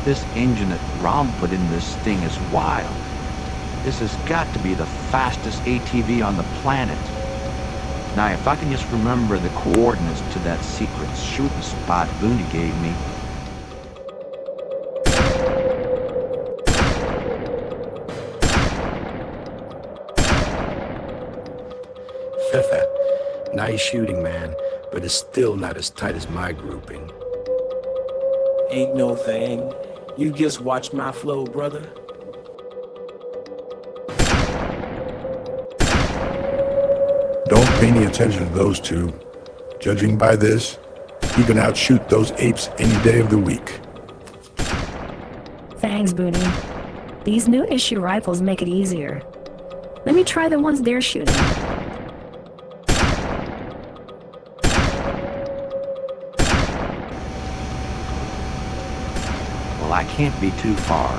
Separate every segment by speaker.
Speaker 1: This engine that Rom put in this thing is wild. This has got to be the fastest ATV on the planet. Now, if I can just remember the coordinates to that secret shooting spot Booney gave me.
Speaker 2: Nice shooting, man, but it's still not as tight as my grouping.
Speaker 3: Ain't no thing. You just watch my flow, brother.
Speaker 4: Don't pay any attention to those two. Judging by this, you can outshoot those apes any day of the week.
Speaker 5: Thanks, Booney. These new issue rifles make it easier. Let me try the ones they're shooting.
Speaker 1: Well, I can't be too far.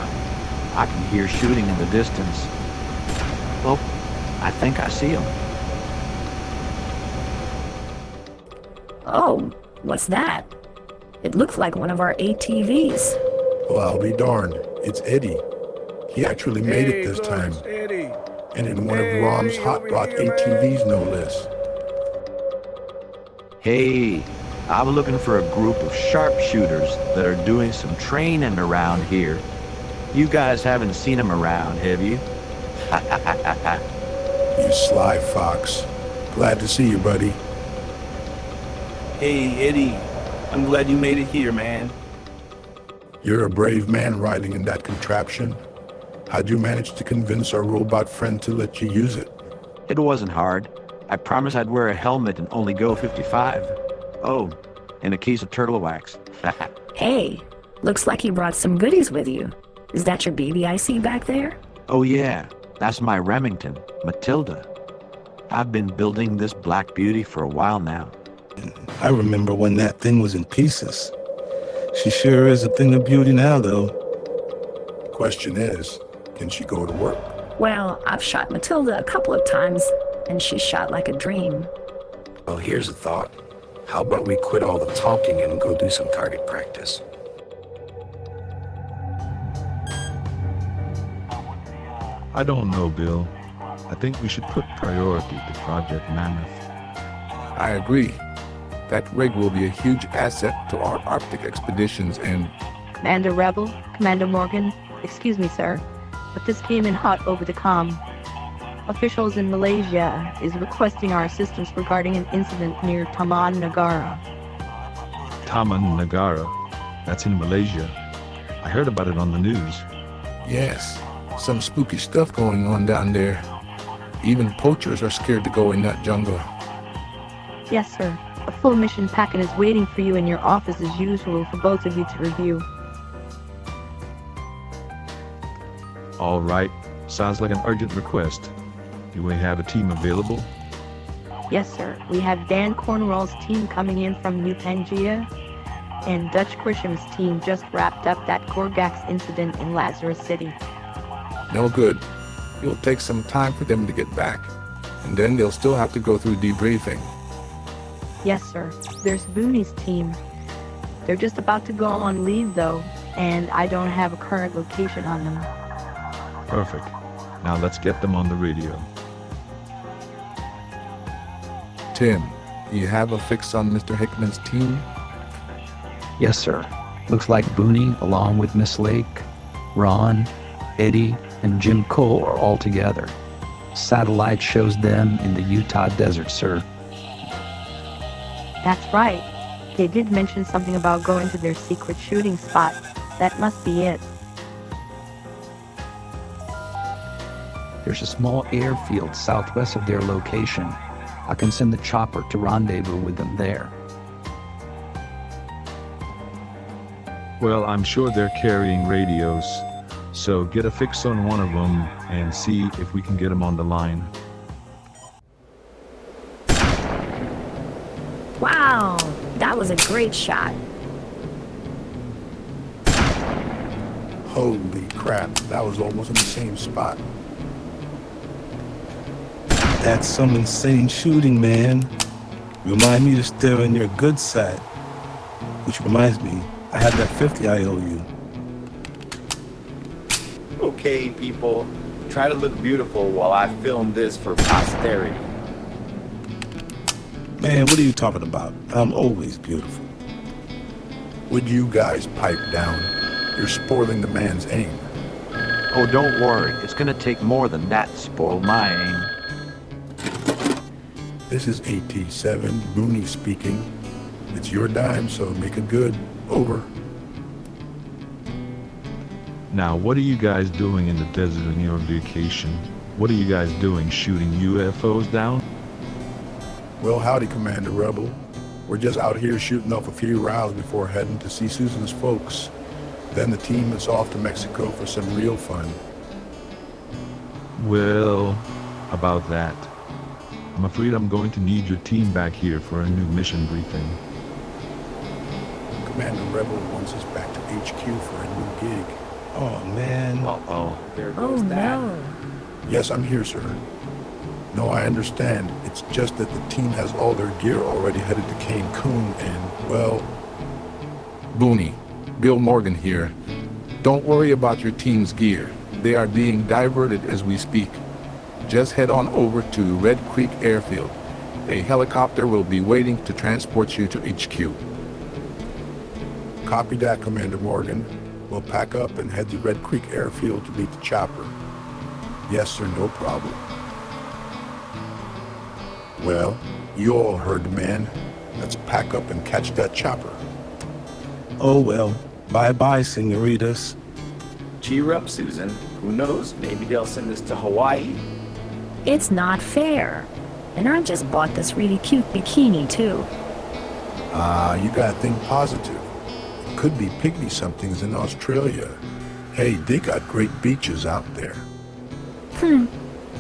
Speaker 1: I can hear shooting in the distance. Well, I think I see them.
Speaker 5: Oh, what's that? It looks like one of our ATVs.
Speaker 4: Well, I'll be darned. It's Eddie. He actually made it this time.
Speaker 6: Eddie.
Speaker 4: And in one of Rom's hot rod ATVs, no less.
Speaker 1: Hey, I was looking for a group of sharpshooters that are doing some training around here. You guys haven't seen them around, have you?
Speaker 4: You sly fox. Glad to see you, buddy.
Speaker 3: Hey, Eddie. I'm glad you made it here, man.
Speaker 4: You're a brave man riding in that contraption. How'd you manage to convince our robot friend to let you use it?
Speaker 1: It wasn't hard. I promised I'd wear a helmet and only go 55. Oh, and a case of turtle wax.
Speaker 5: Hey, looks like you brought some goodies with you. Is that your baby I see back there?
Speaker 1: Oh yeah, that's my Remington, Matilda. I've been building this black beauty for a while now.
Speaker 6: I remember when that thing was in pieces. She sure is a thing of beauty now, though.
Speaker 4: Question is, can she go to work?
Speaker 5: Well, I've shot Matilda a couple of times, and she shot like a dream.
Speaker 2: Well, here's a thought. How about we quit all the talking and go do some target practice?
Speaker 7: I don't know, Bill. I think we should put priority to Project Mammoth.
Speaker 8: I agree. That rig will be a huge asset to our Arctic expeditions and...
Speaker 9: Commander Rebel, Commander Morgan, excuse me, sir, but this came in hot over the comm. Officials in Malaysia is requesting our assistance regarding an incident near Taman Negara.
Speaker 7: Taman Negara. That's in Malaysia. I heard about it on the news.
Speaker 8: Yes, some spooky stuff going on down there. Even poachers are scared to go in that jungle.
Speaker 9: Yes, sir. A full mission packet is waiting for you in your office as usual for both of you to review.
Speaker 7: All right. Sounds like an urgent request. Do we have a team available?
Speaker 9: Yes, sir. We have Dan Cornwall's team coming in from New Pangaea, and Dutch Grisham's team just wrapped up that Gorgax incident in Lazarus City.
Speaker 8: No good. It'll take some time for them to get back, and then they'll still have to go through debriefing.
Speaker 9: Yes, sir. There's Booney's team. They're just about to go on leave, though, and I don't have a current location on them.
Speaker 7: Perfect. Now let's get them on the radio.
Speaker 8: Tim, do you have a fix on Mr. Hickman's team?
Speaker 10: Yes, sir. Looks like Booney, along with Miss Lake, Ron, Eddie, and Jim Cole are all together. Satellite shows them in the Utah desert, sir.
Speaker 9: That's right. They did mention something about going to their secret shooting spot. That must be it.
Speaker 10: There's a small airfield southwest of their location. I can send the chopper to rendezvous with them there.
Speaker 7: Well, I'm sure they're carrying radios, so get a fix on one of them and see if we can get them on the line.
Speaker 5: Wow, that was a great shot.
Speaker 4: Holy crap, that was almost in the same spot.
Speaker 6: That's some insane shooting, man. Remind me to steer on your good side. Which reminds me, I have that 50 I owe you.
Speaker 11: Okay, people, try to look beautiful while I film this for posterity.
Speaker 6: Man, what are you talking about? I'm always beautiful.
Speaker 4: Would you guys pipe down? You're spoiling the man's aim.
Speaker 1: Oh, don't worry. It's gonna take more than that to spoil my aim.
Speaker 4: This is AT-7, Booney speaking. It's your dime, so make it good. Over.
Speaker 7: Now, what are you guys doing in the desert on your vacation? What are you guys doing, shooting UFOs down?
Speaker 4: Well, howdy, Commander Rebel. We're just out here shooting off a few rounds before heading to see Susan's folks. Then the team is off to Mexico for some real fun.
Speaker 7: Well, about that. I'm afraid I'm going to need your team back here for a new mission briefing.
Speaker 4: Commander Rebel wants us back to HQ for a new gig.
Speaker 6: Oh, man.
Speaker 11: There
Speaker 5: Oh
Speaker 11: goes that.
Speaker 5: no.
Speaker 4: Yes, I'm here, sir. No, I understand. It's just that the team has all their gear already headed to Cancun and, well...
Speaker 8: Booney, Bill Morgan here. Don't worry about your team's gear. They are being diverted as we speak. Just head on over to Red Creek Airfield. A helicopter will be waiting to transport you to HQ.
Speaker 4: Copy that, Commander Morgan. We'll pack up and head to Red Creek Airfield to meet the chopper. Yes, sir, no problem. Well, you all heard the man. Let's pack up and catch that chopper.
Speaker 6: Oh, well. Bye-bye, senoritas.
Speaker 11: Cheer up, Susan. Who knows? Maybe they'll send us to Hawaii.
Speaker 5: It's not fair. And I just bought this really cute bikini too.
Speaker 4: You gotta think positive. It could be pygmy somethings in Australia. Hey, they got great beaches out there.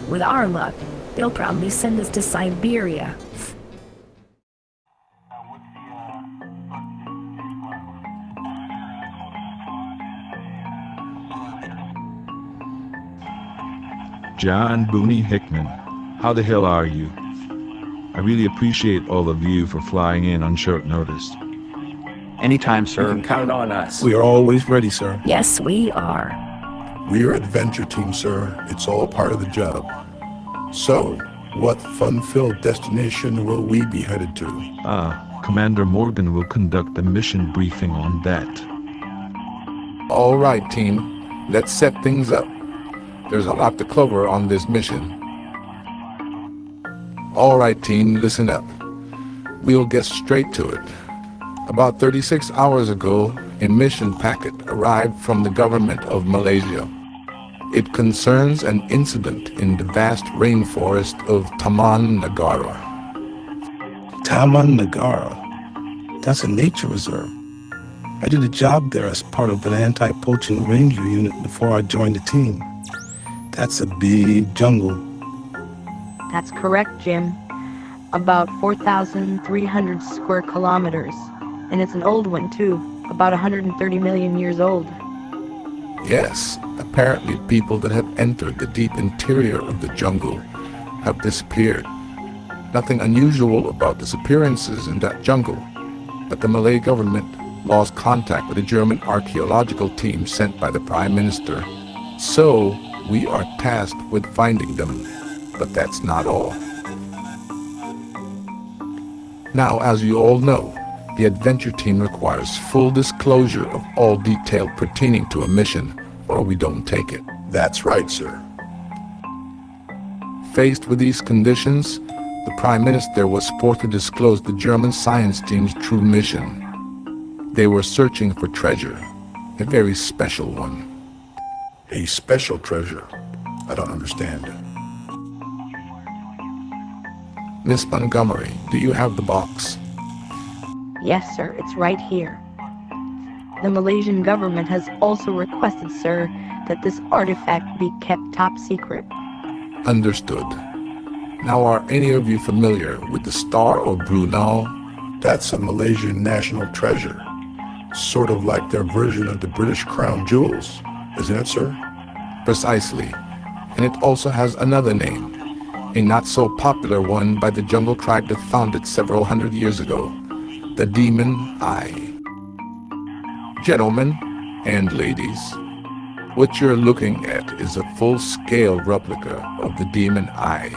Speaker 5: With our luck, they'll probably send us to Siberia.
Speaker 7: John Booney Hickman, how the hell are you? I really appreciate all of you for flying in on short notice.
Speaker 1: Anytime,
Speaker 11: You
Speaker 1: sir.
Speaker 11: can count on us.
Speaker 6: We are always ready, sir.
Speaker 5: Yes, we are.
Speaker 4: We're adventure team, sir. It's all part of the job. So, what fun-filled destination will we be headed to?
Speaker 7: Commander Morgan will conduct the mission briefing on that.
Speaker 8: All right, team. Let's set things up. There's a lot to cover on this mission. All right, team, listen up. We'll get straight to it. About 36 hours ago, a mission packet arrived from the government of Malaysia. It concerns an incident in the vast rainforest of Taman Negara.
Speaker 6: Taman Negara. That's a nature reserve. I did a job there as part of an anti-poaching ranger unit before I joined the team. That's a big jungle.
Speaker 9: That's correct, Jim. About 4,300 square kilometers. And it's an old one, too. About 130 million years old.
Speaker 8: Yes, apparently people that have entered the deep interior of the jungle have disappeared. Nothing unusual about disappearances in that jungle, but the Malay government lost contact with the German archaeological team sent by the Prime Minister. So, we are tasked with finding them, but that's not all. Now, as you all know, the adventure team requires full disclosure of all detail pertaining to a mission, or we don't take it.
Speaker 4: That's right, sir.
Speaker 8: Faced with these conditions, the Prime Minister was forced to disclose the German science team's true mission. They were searching for treasure, a very special one.
Speaker 4: A special treasure? I don't understand.
Speaker 8: Miss Montgomery, do you have the box?
Speaker 9: Yes, sir, it's right here. The Malaysian government has also requested, sir, that this artifact be kept top secret.
Speaker 8: Understood. Now, are any of you familiar with the Star of Brunei?
Speaker 4: That's a Malaysian national treasure. Sort of like their version of the British crown jewels, isn't it, sir?
Speaker 8: Precisely. And it also has another name, a not-so-popular one by the jungle tribe that found it several hundred years ago, the Demon Eye. Gentlemen and ladies, What you're looking at is a full-scale replica of the demon eye.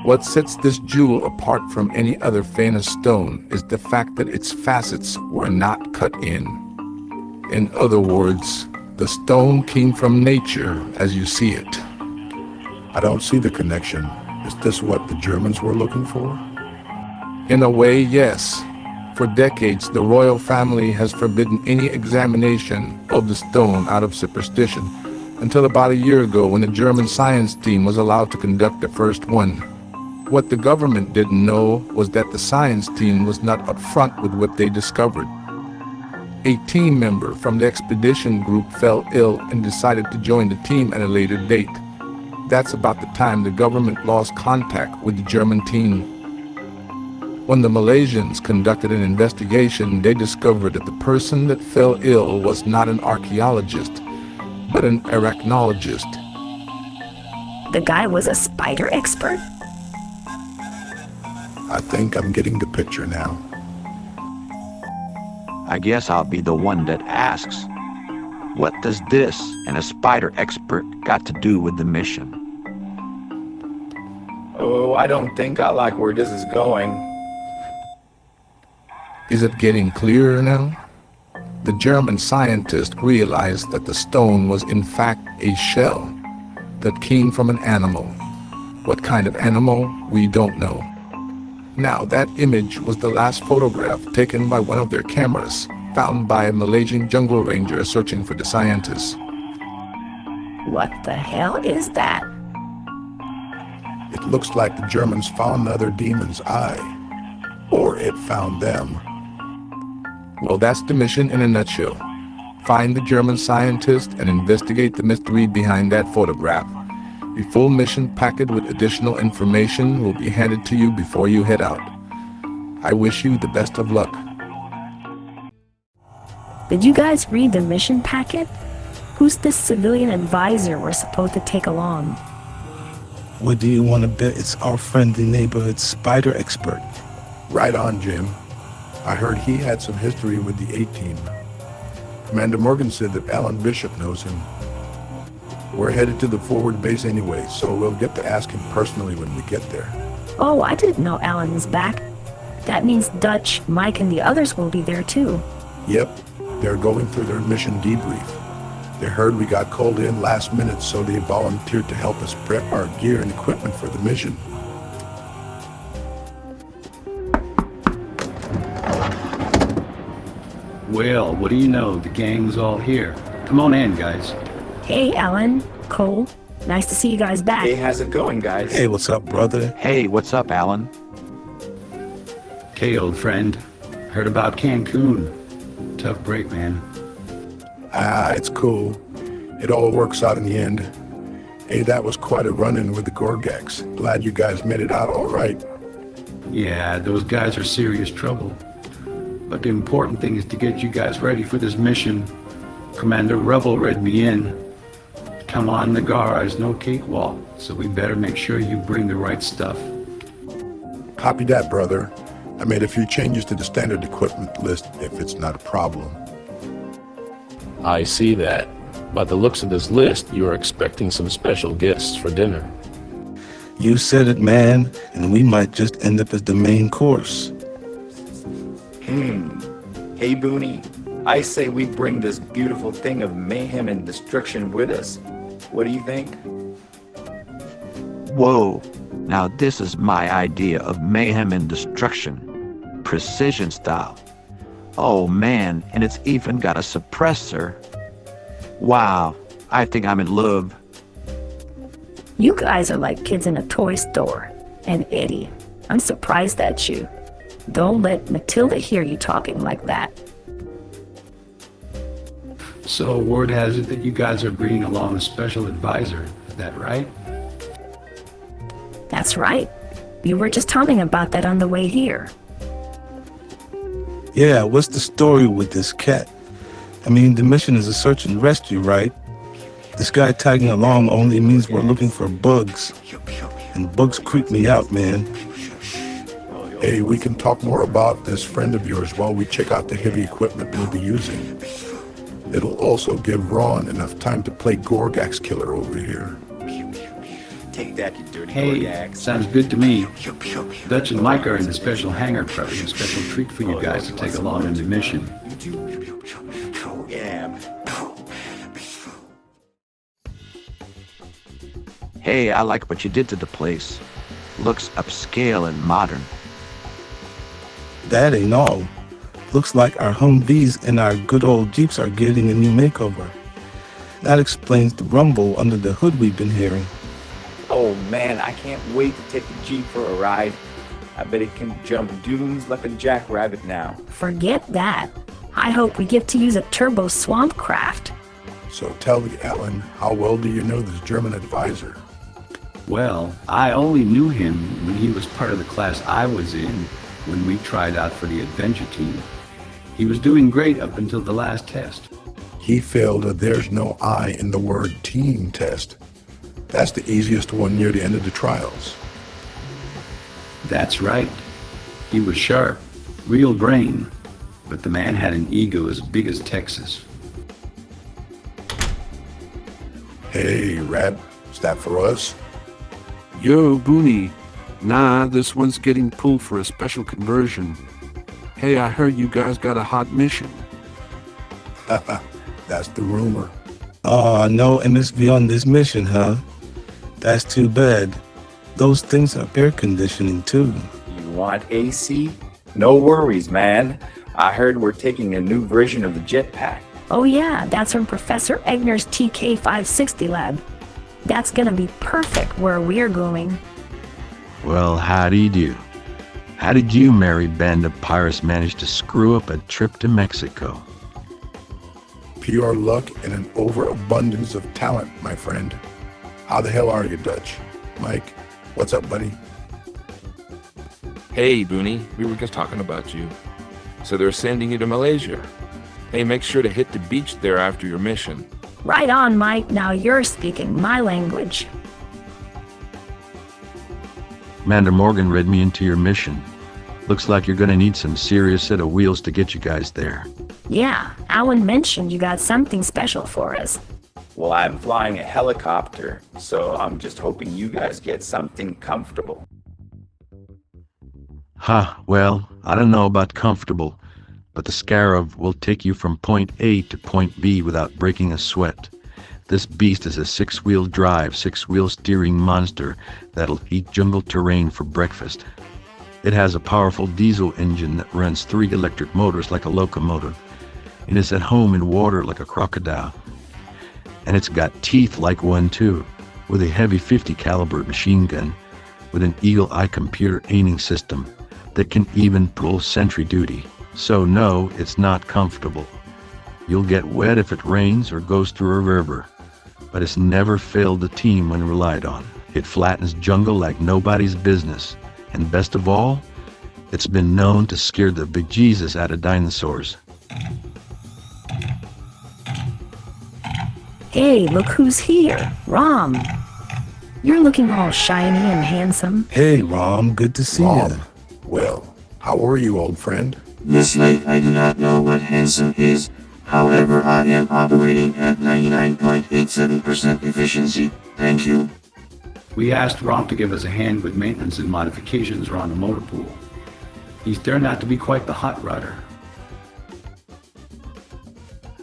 Speaker 8: What sets this jewel apart from any other famous stone is the fact that its facets were not cut in. In other words, the stone came from nature as you see it.
Speaker 4: I don't see the connection. Is this what the Germans were looking for?
Speaker 8: In a way, yes. For decades, the royal family has forbidden any examination of the stone out of superstition, until about a year ago when the German science team was allowed to conduct the first one. What the government didn't know was that the science team was not upfront with what they discovered. A team member from the expedition group fell ill and decided to join the team at a later date. That's about the time the government lost contact with the German team. When the Malaysians conducted an investigation, they discovered that the person that fell ill was not an archaeologist, but an arachnologist.
Speaker 5: The guy was a spider expert?
Speaker 4: I think I'm getting the picture now.
Speaker 1: I guess I'll be the one that asks, what does this and a spider expert got to do with the mission?
Speaker 11: Oh, I don't think I like where this is going.
Speaker 8: Is it getting clearer now? The German scientist realized that the stone was in fact a shell that came from an animal. What kind of animal, we don't know. Now, that image was the last photograph taken by one of their cameras, found by a Malaysian jungle ranger searching for the scientists.
Speaker 5: What the hell is that?
Speaker 4: It looks like the Germans found the other demon's eye. Or it found them.
Speaker 8: Well, that's the mission in a nutshell. Find the German scientist and investigate the mystery behind that photograph. A full mission packet with additional information will be handed to you before you head out. I wish you the best of luck.
Speaker 5: Did you guys read the mission packet? Who's this civilian advisor we're supposed to take along?
Speaker 6: What do you want to bet? It's our friendly neighborhood spider expert.
Speaker 4: Right on, Jim. I heard he had some history with the A-Team. Commander Morgan said that Alan Bishop knows him. We're headed to the forward base anyway, so we'll get to ask him personally when we get there.
Speaker 5: Oh, I didn't know Alan was back. That means Dutch, Mike, and the others will be there too.
Speaker 4: Yep, they're going through their mission debrief. They heard we got called in last minute, so they volunteered to help us prep our gear and equipment for the mission.
Speaker 10: Well, what do you know? The gang's all here. Come on in, guys.
Speaker 5: Hey, Alan, Cole. Nice to see you guys back.
Speaker 11: Hey, how's it going, guys?
Speaker 6: Hey, what's up, brother?
Speaker 1: Hey, what's up, Alan?
Speaker 10: Okay, old friend. Heard about Cancun. Tough break, man.
Speaker 4: It's cool. It all works out in the end. Hey, that was quite a run-in with the Gorgaks. Glad you guys made it out all right.
Speaker 10: Yeah, those guys are serious trouble. But the important thing is to get you guys ready for this mission. Commander Rebel read me in. Come on, Nagar is no cakewalk, so we better make sure you bring the right stuff.
Speaker 4: Copy that, brother. I made a few changes to the standard equipment list if it's not a problem.
Speaker 12: I see that. By the looks of this list, you are expecting some special guests for dinner.
Speaker 6: You said it, man, and we might just end up as the main course.
Speaker 11: Hey, Booney. I say we bring this beautiful thing of mayhem and destruction with us. What do you think?
Speaker 1: Whoa, now this is my idea of mayhem and destruction. Precision style. Oh man, and it's even got a suppressor. Wow, I think I'm in love.
Speaker 5: You guys are like kids in a toy store. And Eddie, I'm surprised at you. Don't let Matilda hear you talking like that.
Speaker 10: So word has it that you guys are bringing along a special advisor. Is that right?
Speaker 5: That's right. You were just talking about that on the way here.
Speaker 6: Yeah, what's the story with this cat? I mean, the mission is a search and rescue, right? This guy tagging along only means we're looking for bugs. And bugs creep me out, man.
Speaker 4: Hey, we can talk more about this friend of yours while we check out the heavy equipment we'll be using. It'll also give Ron enough time to play Gorgak's killer over here.
Speaker 11: Take that, you dirty
Speaker 13: Hey,
Speaker 11: Gorgak.
Speaker 13: sounds good to me. Dutch and Mike are in the special hangar prepping a special treat for you guys to take along in the mission.
Speaker 11: Yeah.
Speaker 1: Hey, I like what you did to the place. Looks upscale and modern.
Speaker 6: That ain't all. Looks like our Humvees and our good old Jeeps are getting a new makeover. That explains the rumble under the hood we've been hearing.
Speaker 11: Oh man, I can't wait to take the Jeep for a ride. I bet it can jump dunes like a jackrabbit now.
Speaker 5: Forget that. I hope we get to use a turbo swamp craft.
Speaker 4: So tell me, Alan, how well do you know this German advisor?
Speaker 13: Well, I only knew him when he was part of the class I was in when we tried out for the adventure team. He was doing great up until the last test.
Speaker 4: He failed a "there's no I" in the word team test. That's the easiest one near the end of the trials.
Speaker 13: That's right. He was sharp, real brain, but the man had an ego as big as Texas.
Speaker 4: Hey, Rab, is that for us?
Speaker 8: Yo, Booney. Nah, this one's getting pulled for a special conversion. Hey, I heard you guys got a hot mission.
Speaker 4: That's the rumor.
Speaker 6: No MSV on this mission, huh? That's too bad. Those things are air conditioning too.
Speaker 11: You want AC? No worries, man. I heard we're taking a new version of the jetpack.
Speaker 5: Oh yeah, that's from Professor Egner's TK560 lab. That's gonna be perfect where we're going.
Speaker 7: Well, howdy do. How did you, merry band of pirates, manage to screw up a trip to Mexico?
Speaker 4: Pure luck and an overabundance of talent, my friend. How the hell are you, Dutch? Mike, what's up, buddy?
Speaker 8: Hey, Booney, we were just talking about you. So they're sending you to Malaysia. Hey, make sure to hit the beach there after your mission.
Speaker 5: Right on, Mike. Now you're speaking my language.
Speaker 7: Commander Morgan read me into your mission. Looks like you're gonna need some serious set of wheels to get you guys there.
Speaker 5: Yeah, Alan mentioned you got something special for us.
Speaker 11: Well, I'm flying a helicopter, so I'm just hoping you guys get something comfortable.
Speaker 7: Well, I don't know about comfortable, but the Scarab will take you from point A to point B without breaking a sweat. This beast is a six-wheel drive, six-wheel steering monster that'll eat jungle terrain for breakfast. It has a powerful diesel engine that runs 3 electric motors like a locomotive. It is at home in water like a crocodile. And it's got teeth like one too, with a heavy .50 caliber machine gun, with an eagle eye computer aiming system that can even pull sentry duty. So no, it's not comfortable. You'll get wet if it rains or goes through a river, but it's never failed the team when relied on. It flattens jungle like nobody's business, and best of all, it's been known to scare the bejesus out of dinosaurs.
Speaker 5: Hey, look who's here. Rom. You're looking all shiny and handsome.
Speaker 6: Hey, Rom, good to see you.
Speaker 4: Well, how are you, old friend?
Speaker 14: Miss Lake, I do not know what handsome is. However, I am operating at 99.87% efficiency. Thank you.
Speaker 13: We asked Rom to give us a hand with maintenance and modifications around the motor pool. He's turned out to be quite the hot rodder.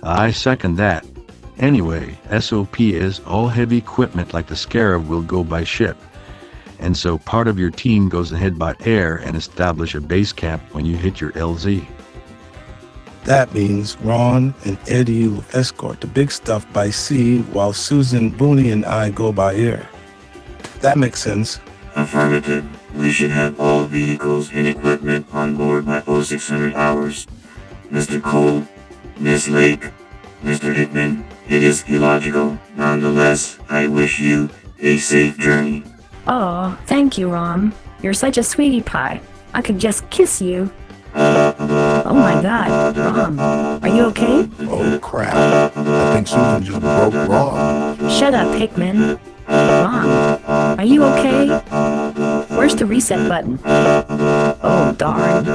Speaker 7: I second that. Anyway, SOP is all heavy equipment like the Scarab will go by ship. And so part of your team goes ahead by air and establish a base camp when you hit your LZ.
Speaker 6: That means Ron and Eddie will escort the big stuff by sea while Susan, Booney, and I go by air. That makes sense.
Speaker 14: Affirmative. We should have all vehicles and equipment on board by 0600 hours. Mr. Cole, Miss Lake, Mr. Hickman, it is illogical. Nonetheless, I wish you a safe journey.
Speaker 5: Oh, thank you, Rom. You're such a sweetie pie. I could just kiss you. Oh my god, Rom, are you okay?
Speaker 4: Oh crap, I think Susan just broke Ron.
Speaker 5: Shut up, Hickman. Rom, are you okay? Where's the reset button? Oh, darn.